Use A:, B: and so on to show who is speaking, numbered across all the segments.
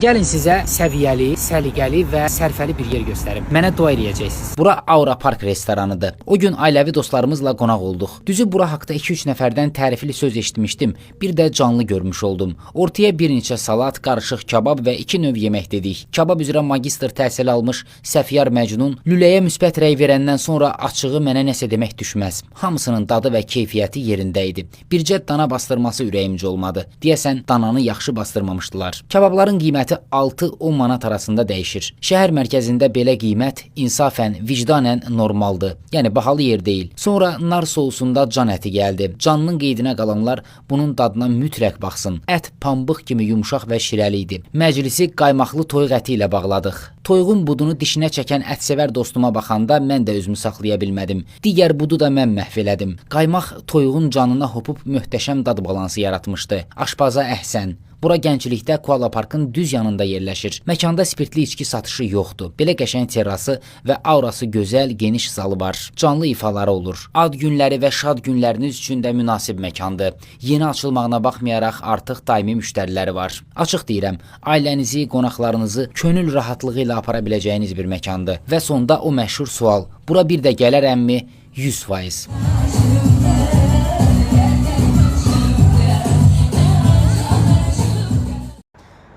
A: Gəlin sizə səviyyəli, səliqəli və sərfəli bir yer göstərim. Mənə dua eləyəcəksiniz. Bura Aura Park restoranıdır. O gün ailəvi dostlarımızla qonaq olduq. Düzü bura haqda 2-3 nəfərdən tərifli söz eşitmişdim. Bir də canlı görmüş oldum. Ortaya bir neçə salat, qarışıq kabab və 2 növ yemək dedik. Kabab üzrə magistr təhsil almış Səfiyar Məcnun lüləyə müsbət rəy verəndən sonra açığı mənə nəsə demək düşməz. Hamısının dadı və keyfiyyəti yerində idi. Bircə dana bastırması ürəyimcə olmadı. Deyəsən dananı yaxşı bastırmamışdılar. Kababların qiyməti 6-10 manat arasında dəyişir. Şəhər mərkəzində belə qiymət insafən, vicdanən normaldır. Yəni bahalı yer deyil. Sonra nar sousunda can əti gəldi. Canının qeydinə qalanlar bunun dadına mütləq baxsın. Ət pambıq kimi yumşaq və şirəli idi. Məclisi qaymaqlı toyuq əti ilə bağladıq. Toyuğun budunu dişinə çəkən ətsevər dostuma baxanda mən də özümü saxlaya bilmədim. Digər budu da mən məhv elədim. Qaymaq toyuğun canına hopub möhtəşəm dad balansı yaratmışdı. Aşpaza əhsən. Bura Gənclikdə Kuala Parkın düz yanında yerləşir. Məkanda spirtli içki satışı yoxdur. Belə qəşəng terrası və aurası gözəl, geniş zalı var. Canlı ifaları olur. Ad günləri və şad günləriniz üçün də münasib məkandır. Yeni açılmağına baxmayaraq artıq daimi müştəriləri var. Açıq deyirəm, ailənizi, qonaqlarınızı könül rahatlığı ilə apara biləcəyiniz bir məkandır. Və sonda o məşhur sual: bura bir də gələrəmmi? 100%.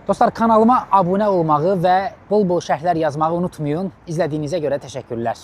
A: Dostlar, kanalıma abunə olmağı və bol-bol şərhlər yazmağı unutmayın. İzlədiyinizə görə təşəkkürlər.